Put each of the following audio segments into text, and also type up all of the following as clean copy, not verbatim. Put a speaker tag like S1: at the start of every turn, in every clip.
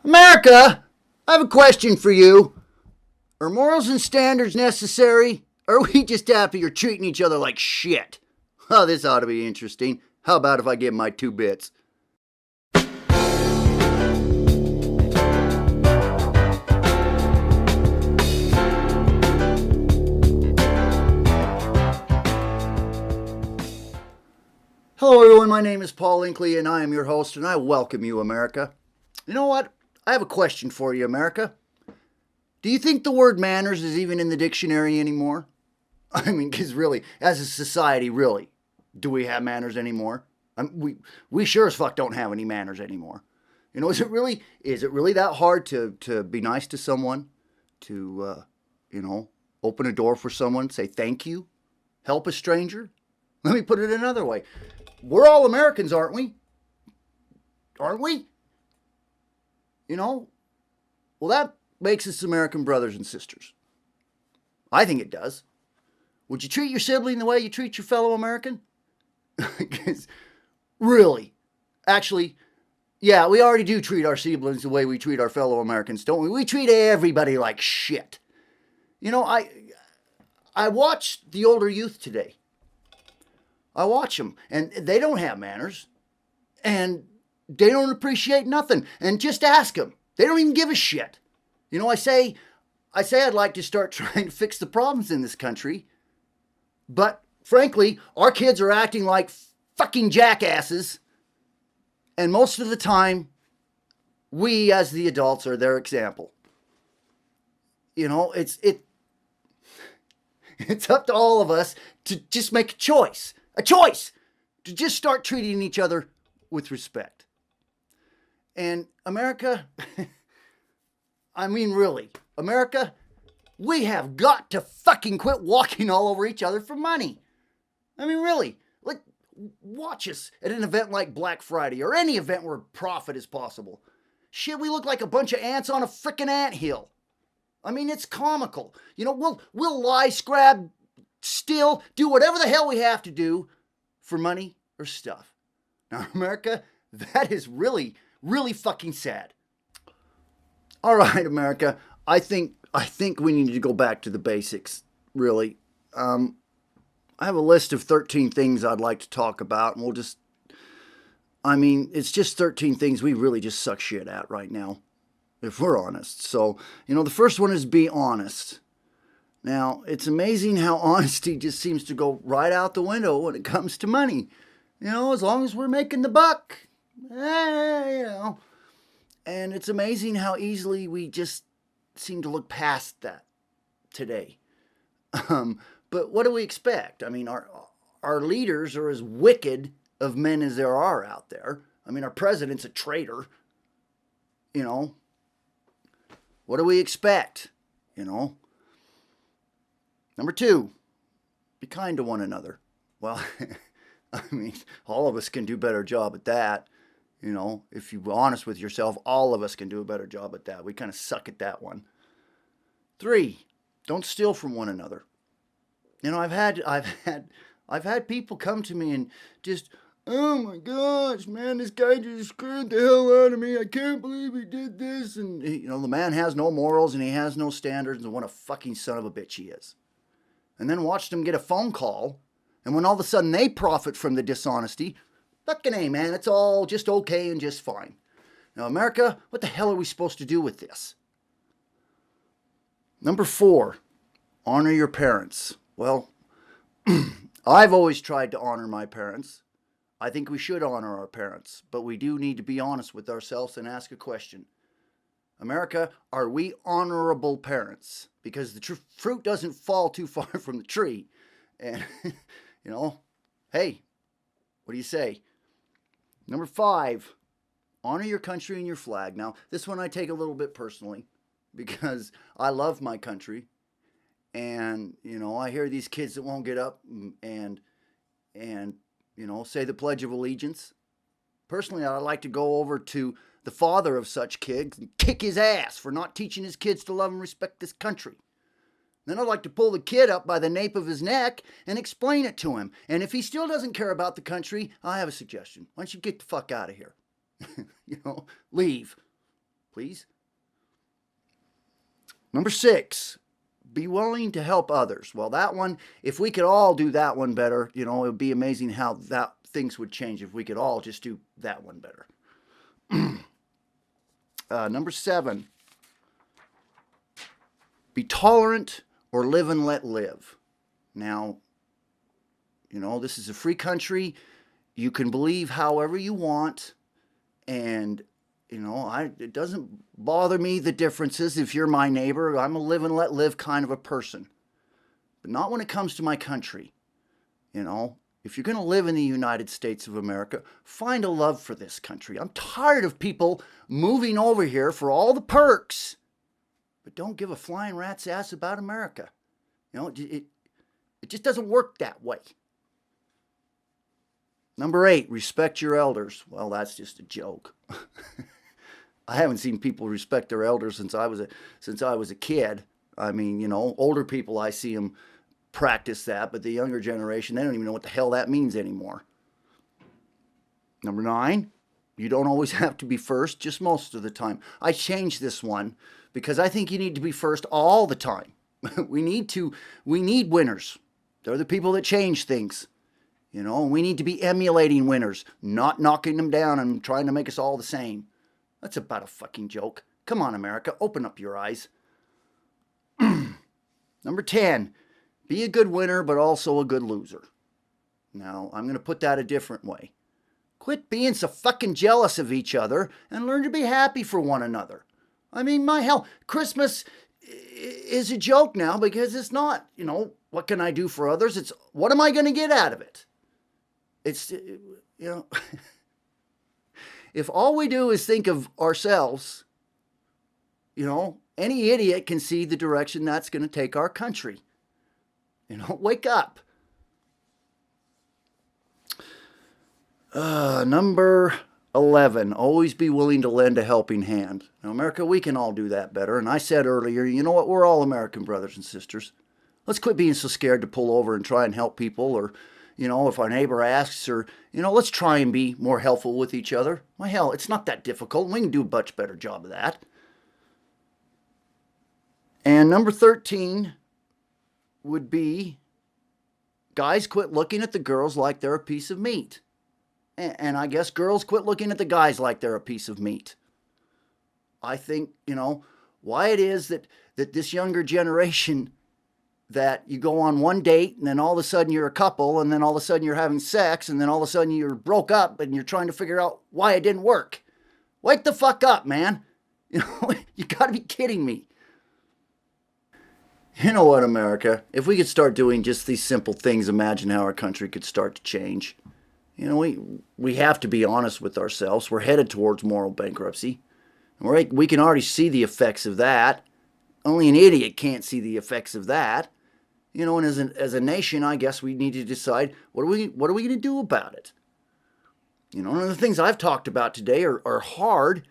S1: America, I have a question for you. Are morals and standards necessary? Or are we just happy you're treating each other like shit? Oh, this ought to be interesting. How about if I give my 2 bits? Hello everyone, my name is Paul Inkley and I am your host and I welcome you, America. You know what? I have a question for you, America. Do you think the word manners is even in the dictionary anymore? I mean, because really, as a society, really, do we have manners anymore? We sure as fuck don't have any manners anymore. You know, is it really that hard to be nice to someone, to open a door for someone, say thank you, help a stranger? Let me put it another way. We're all Americans, aren't we? Aren't we? You know, well, that makes us American brothers and sisters. I think it does. Would you treat your sibling the way you treat your fellow American? Because really, actually, yeah, we already do treat our siblings the way we treat our fellow Americans, don't we? We treat everybody like shit. You know, I watched the older youth today. I watch them, and they don't have manners, and they don't appreciate nothing. And just ask them. They don't even give a shit. You know, I say I'd like to start trying to fix the problems in this country, but frankly, our kids are acting like fucking jackasses, and most of the time, we as the adults are their example. You know, it's up to all of us to just make a choice to just start treating each other with respect. And America, I mean really, America, we have got to fucking quit walking all over each other for money. I mean really, like watch us at an event like Black Friday or any event where profit is possible. Shit, we look like a bunch of ants on a frickin' anthill. I mean, it's comical. You know, we'll lie, scrap, steal, do whatever the hell we have to do for money or stuff. Now, America, that is really, really fucking sad. All right, America, I think we need to go back to the basics, really. I have a list of 13 things I'd like to talk about, and it's just 13 things we really just suck shit at right now, if we're honest. So, the first one is be honest. Now, it's amazing how honesty just seems to go right out the window when it comes to money. As long as we're making the buck, And it's amazing how easily we just seem to look past that today. But what do we expect? I mean, our leaders are as wicked of men as there are out there. I mean, our president's a traitor. What do we expect? Number 2, be kind to one another. Well, I mean, all of us can do a better job at that. If you're honest with yourself, all of us can do a better job at that. We kind of suck at that one. 3, don't steal from one another. I've had people come to me and just, oh my gosh, man, this guy just screwed the hell out of me. I can't believe he did this. And, the man has no morals and he has no standards and what a fucking son of a bitch he is. And then watched them get a phone call. And when all of a sudden they profit from the dishonesty, fucking A, man, it's all just okay and just fine. Now, America, what the hell are we supposed to do with this? Number 4, honor your parents. Well, I've always tried to honor my parents. I think we should honor our parents, but we do need to be honest with ourselves and ask a question. America, are we honorable parents? Because the fruit doesn't fall too far from the tree. And, hey, what do you say? Number 5, honor your country and your flag. Now, this one I take a little bit personally because I love my country. And, I hear these kids that won't get up and say the Pledge of Allegiance. Personally, I'd like to go over to the father of such kids and kick his ass for not teaching his kids to love and respect this country. Then I'd like to pull the kid up by the nape of his neck and explain it to him. And if he still doesn't care about the country, I have a suggestion. Why don't you get the fuck out of here? Leave. please. Number 6, be willing to help others. Well, that one, if we could all do that one better, it would be amazing how that things would change if we could all just do that one better. Number 7, be tolerant or live and let live. Now, this is a free country. You can believe however you want. And, it doesn't bother me the differences. If you're my neighbor, I'm a live and let live kind of a person. But not when it comes to my country. If you're going to live in the United States of America, find a love for this country. I'm tired of people moving over here for all the perks, but don't give a flying rat's ass about America. It just doesn't work that way. Number 8, respect your elders. Well, that's just a joke. I haven't seen people respect their elders since I was a kid. I mean, older people, I see them practice that, but the younger generation, they don't even know what the hell that means anymore. Number 9, you don't always have to be first, just most of the time. I changed this one because I think you need to be first all the time. We need winners. They're the people that change things. We need to be emulating winners, not knocking them down and trying to make us all the same. That's about a fucking joke. Come on, America, open up your eyes. Number 10, be a good winner, but also a good loser. Now, I'm going to put that a different way. Quit being so fucking jealous of each other and learn to be happy for one another. I mean, my hell, Christmas is a joke now because it's not, what can I do for others? It's, what am I going to get out of it? It's, if all we do is think of ourselves, any idiot can see the direction that's going to take our country. Wake up. Number 11, always be willing to lend a helping hand. Now, America, we can all do that better. And I said earlier, you know what? We're all American brothers and sisters. Let's quit being so scared to pull over and try and help people, or, if our neighbor asks, or, let's try and be more helpful with each other. Well, hell, it's not that difficult. We can do a much better job of that. And number 13 would be, guys, quit looking at the girls like they're a piece of meat. And I guess girls quit looking at the guys like they're a piece of meat. I think, why it is that this younger generation, that you go on one date and then all of a sudden you're a couple and then all of a sudden you're having sex and then all of a sudden you're broke up and you're trying to figure out why it didn't work. Wake the fuck up, man. You gotta be kidding me. You know what, America? If we could start doing just these simple things, imagine how our country could start to change. We have to be honest with ourselves. We're headed towards moral bankruptcy. We can already see the effects of that. Only an idiot can't see the effects of that. And as a nation, I guess we need to decide, what are we going to do about it? One of the things I've talked about today are hard.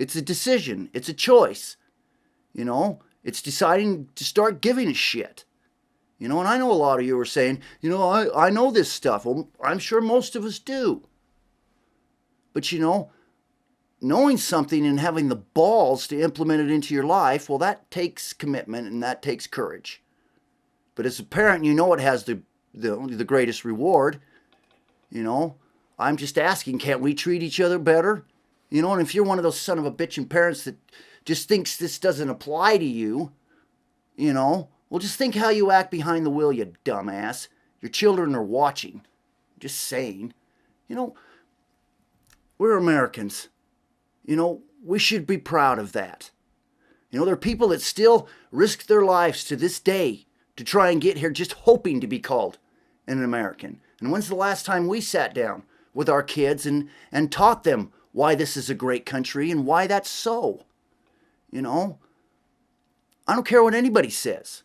S1: It's a decision. It's a choice. It's deciding to start giving a shit. And I know a lot of you are saying, I know this stuff. Well, I'm sure most of us do. But, knowing something and having the balls to implement it into your life, well, that takes commitment and that takes courage. But as a parent, it has the greatest reward. I'm just asking, can't we treat each other better? And if you're one of those son of a bitchin' parents that just thinks this doesn't apply to you, well, just think how you act behind the wheel, you dumbass. Your children are watching. Just saying. We're Americans. We should be proud of that. There are people that still risk their lives to this day to try and get here just hoping to be called an American. And when's the last time we sat down with our kids and taught them why this is a great country and why that's so? I don't care what anybody says.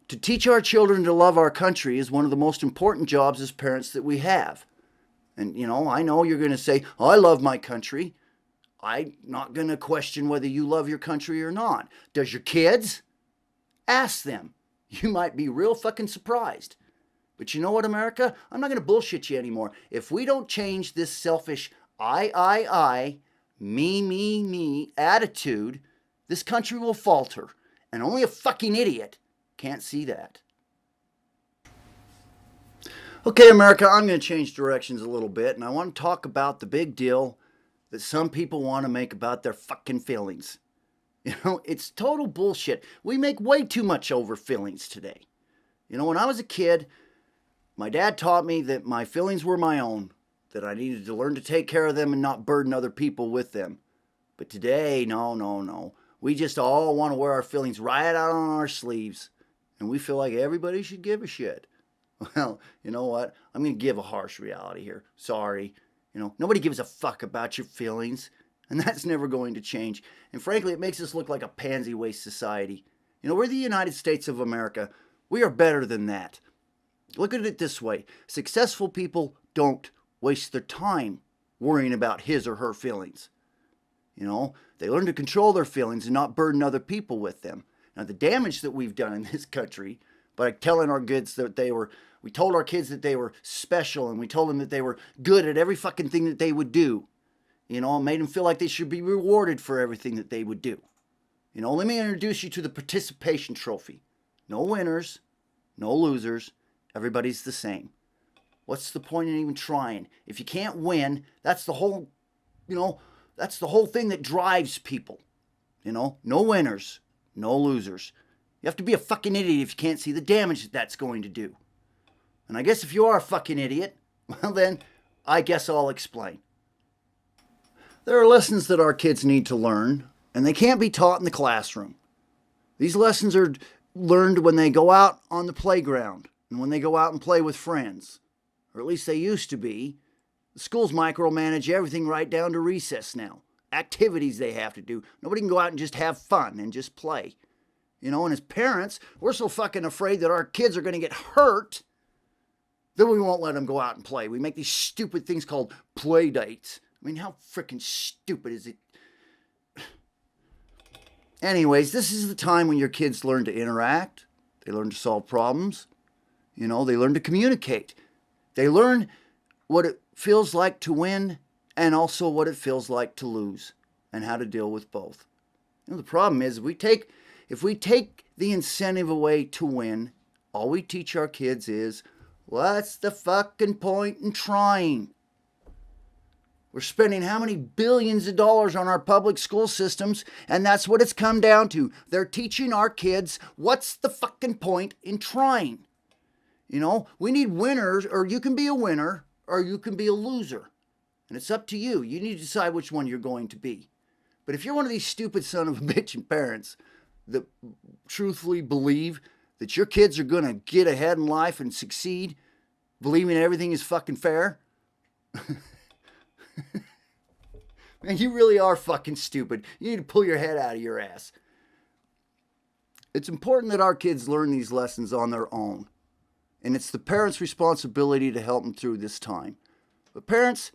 S1: To teach our children to love our country is one of the most important jobs as parents that we have. And, I know you're going to say, I love my country. I'm not going to question whether you love your country or not. Does your kids? Ask them. You might be real fucking surprised. But you know what, America? I'm not going to bullshit you anymore. If we don't change this selfish I, me attitude, this country will falter. And only a fucking idiot can't see that. Okay, America, I'm going to change directions a little bit, and I want to talk about the big deal that some people want to make about their fucking feelings. You know, it's total bullshit. We make way too much over feelings today. You know, when I was a kid, my dad taught me that my feelings were my own, that I needed to learn to take care of them and not burden other people with them. But today, no. We just all want to wear our feelings right out on our sleeves, and we feel like everybody should give a shit. Well, you know what? I'm going to give a harsh reality here. Sorry. You know, nobody gives a fuck about your feelings, and that's never going to change. And frankly, it makes us look like a pansy waste society. You know, we're the United States of America. We are better than that. Look at it this way. Successful people don't waste their time worrying about his or her feelings. You know, they learn to control their feelings and not burden other people with them. Now, the damage that we've done in this country by telling our kids that we told our kids that they were special, and we told them that they were good at every fucking thing that they would do. You know, made them feel like they should be rewarded for everything that they would do. You know, let me introduce you to the participation trophy. No winners, no losers, everybody's the same. What's the point in even trying? If you can't win, that's the whole, that's the whole thing that drives people. You know, no winners, no losers. You have to be a fucking idiot if you can't see the damage that that's going to do. And I guess if you are a fucking idiot, well then, I guess I'll explain. There are lessons that our kids need to learn, and they can't be taught in the classroom. These lessons are learned when they go out on the playground and when they go out and play with friends. Or at least they used to be. The schools micromanage everything right down to recess now. Activities they have to do. Nobody can go out and just have fun and just play. You know, and as parents, we're so fucking afraid that our kids are going to get hurt that we won't let them go out and play. We make these stupid things called play dates. I mean, how freaking stupid is it? Anyways, this is the time when your kids learn to interact. They learn to solve problems. You know, they learn to communicate. They learn what it feels like to win and also what it feels like to lose and how to deal with both. You know, the problem is if we take the incentive away to win, all we teach our kids is, what's the fucking point in trying? We're spending how many billions of dollars on our public school systems, and that's what it's come down to. They're teaching our kids, what's the fucking point in trying? You know, we need winners, or you can be a winner, or you can be a loser. And it's up to you. You need to decide which one you're going to be. But if you're one of these stupid son of a bitchin' parents that truthfully believe that your kids are going to get ahead in life and succeed, believing everything is fucking fair, man, you really are fucking stupid. You need to pull your head out of your ass. It's important that our kids learn these lessons on their own. And it's the parents' responsibility to help them through this time. But parents,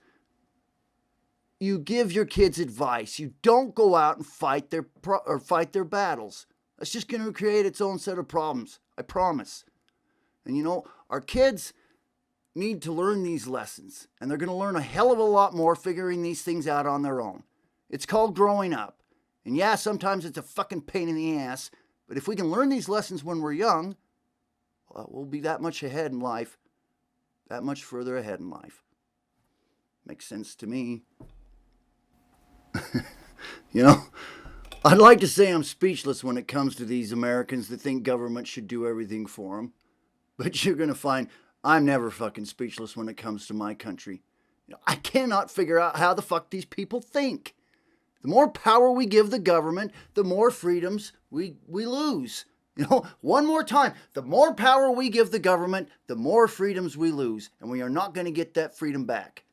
S1: you give your kids advice. You don't go out and fight their battles. That's just going to create its own set of problems. I promise. And you know, our kids need to learn these lessons. And they're going to learn a hell of a lot more figuring these things out on their own. It's called growing up. And yeah, sometimes it's a fucking pain in the ass. But if we can learn these lessons when we're young, well, we'll be that much ahead in life. That much further ahead in life. Makes sense to me. You know, I'd like to say I'm speechless when it comes to these Americans that think government should do everything for them. But you're going to find I'm never fucking speechless when it comes to my country. You know, I cannot figure out how the fuck these people think. The more power we give the government, the more freedoms we lose. You know, one more time, the more power we give the government, the more freedoms we lose. And we are not going to get that freedom back.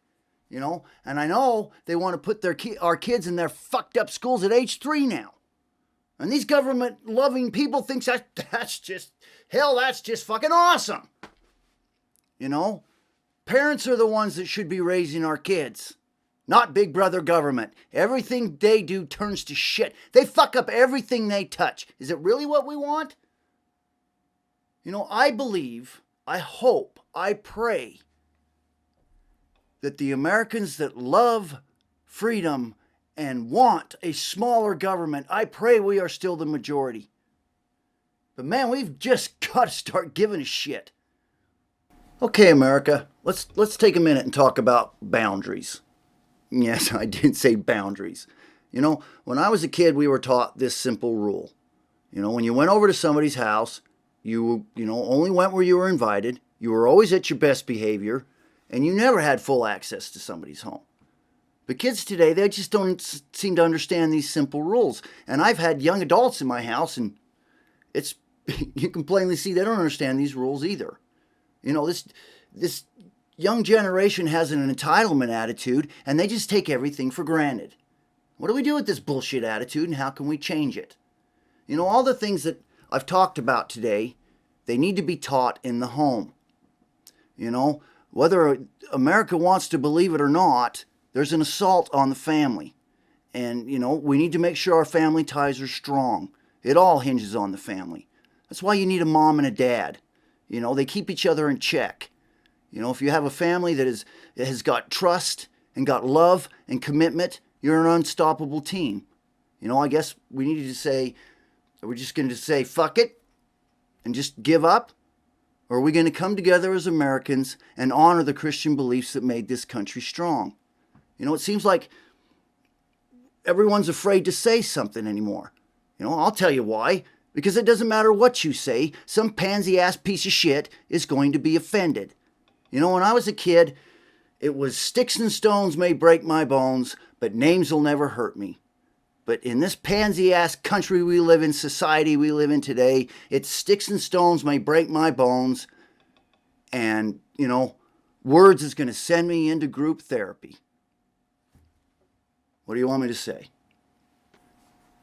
S1: You know, and I know they want to put our kids in their fucked up schools at age 3 now. And these government-loving people think that's just fucking awesome. You know, parents are the ones that should be raising our kids, not Big Brother government. Everything they do turns to shit. They fuck up everything they touch. Is it really what we want? You know, I believe, I hope, I pray that the Americans that love freedom and want a smaller government, I pray we are still the majority. But man, we've just got to start giving a shit. Okay, America, let's take a minute and talk about boundaries. Yes, I did say boundaries. You know, when I was a kid, we were taught this simple rule. You know, when you went over to somebody's house, you only went where you were invited. You were always at your best behavior, and you never had full access to somebody's home. But kids today, they just don't seem to understand these simple rules. And I've had young adults in my house, and it's you can plainly see they don't understand these rules either. You know, this young generation has an entitlement attitude, and they just take everything for granted. What do we do with this bullshit attitude, and how can we change it? You know, all the things that I've talked about today, they need to be taught in the home. You know, whether America wants to believe it or not, there's an assault on the family. And, you know, we need to make sure our family ties are strong. It all hinges on the family. That's why you need a mom and a dad. You know, they keep each other in check. You know, if you have a family that has got trust and got love and commitment, you're an unstoppable team. You know, I guess we needed to say, are we just going to say fuck it and just give up? Or are we going to come together as Americans and honor the Christian beliefs that made this country strong? You know, it seems like everyone's afraid to say something anymore. You know, I'll tell you why. Because it doesn't matter what you say, some pansy-ass piece of shit is going to be offended. You know, when I was a kid, it was sticks and stones may break my bones, but names will never hurt me. But in this pansy-ass country we live in, society we live in today, it's sticks and stones may break my bones, and, you know, words is going to send me into group therapy. What do you want me to say?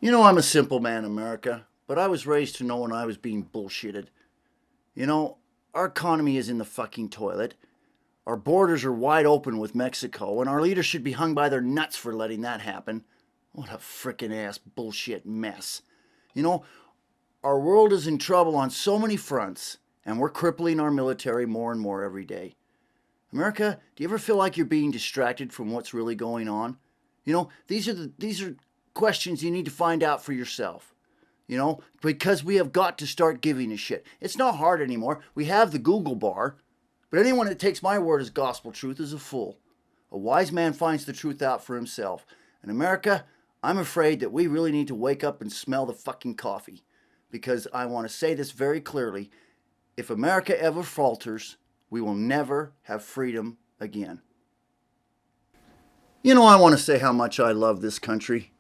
S1: You know, I'm a simple man, America. But I was raised to know when I was being bullshitted. You know, our economy is in the fucking toilet. Our borders are wide open with Mexico, and our leaders should be hung by their nuts for letting that happen. What a frickin' ass bullshit mess. You know, our world is in trouble on so many fronts, and we're crippling our military more and more every day. America, do you ever feel like you're being distracted from what's really going on? You know, these are questions you need to find out for yourself. You know, because we have got to start giving a shit. It's not hard anymore. We have the Google bar. But anyone that takes my word as gospel truth is a fool. A wise man finds the truth out for himself. In America, I'm afraid that we really need to wake up and smell the fucking coffee. Because I want to say this very clearly. If America ever falters, we will never have freedom again. You know, I want to say how much I love this country.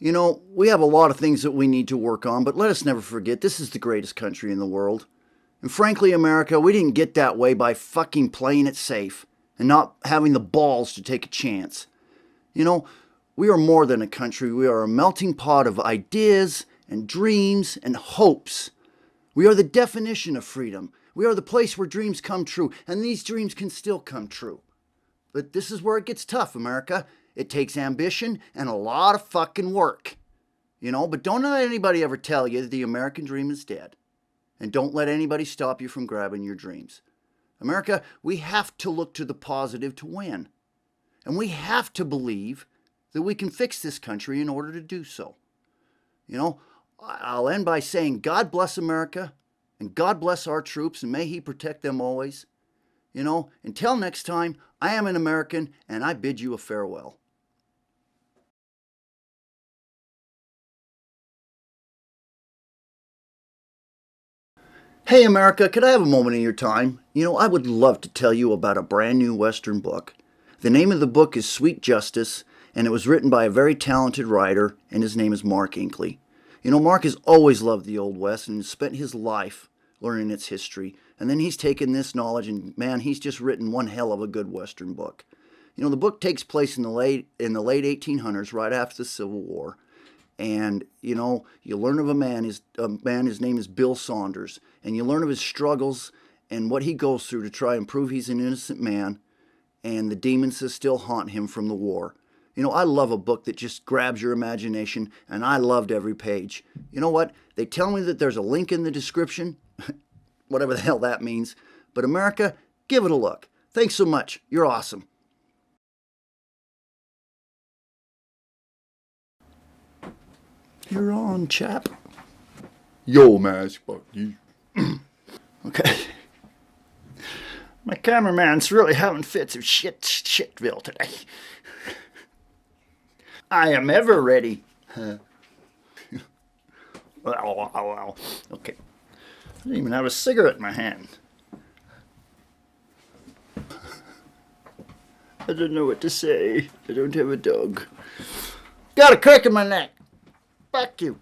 S1: You know, we have a lot of things that we need to work on, but let us never forget this is the greatest country in the world. And frankly, America, we didn't get that way by fucking playing it safe and not having the balls to take a chance. You know, we are more than a country. We are a melting pot of ideas and dreams and hopes. We are the definition of freedom. We are the place where dreams come true, and these dreams can still come true. But this is where it gets tough, America. It takes ambition and a lot of fucking work. You know, but don't let anybody ever tell you the American dream is dead. And don't let anybody stop you from grabbing your dreams. America, we have to look to the positive to win. And we have to believe that we can fix this country in order to do so. You know, I'll end by saying God bless America and God bless our troops and may He protect them always. You know, until next time, I am an American and I bid you a farewell. Hey America, could I have a moment of your time? You know, I would love to tell you about a brand new Western book. The name of the book is Sweet Justice, and it was written by a very talented writer, and his name is Mark Inkley. You know, Mark has always loved the Old West and spent his life learning its history. And then he's taken this knowledge and, man, he's just written one hell of a good Western book. You know, the book takes place in the late 1800s, right after the Civil War. And, you know, you learn of a man, his name is Bill Saunders. And you learn of his struggles and what he goes through to try and prove he's an innocent man. And the demons that still haunt him from the war. You know, I love a book that just grabs your imagination, and I loved every page. You know what? They tell me that there's a link in the description, whatever the hell that means. But America, give it a look. Thanks so much. You're awesome. You're on, chap.
S2: Yo, mask, fuck you.
S1: Okay. My cameraman's really having fits of shitville today. I am ever ready. Well. Okay. I don't even have a cigarette in my hand. I don't know what to say. I don't have a dog. Got a crack in my neck. Fuck you.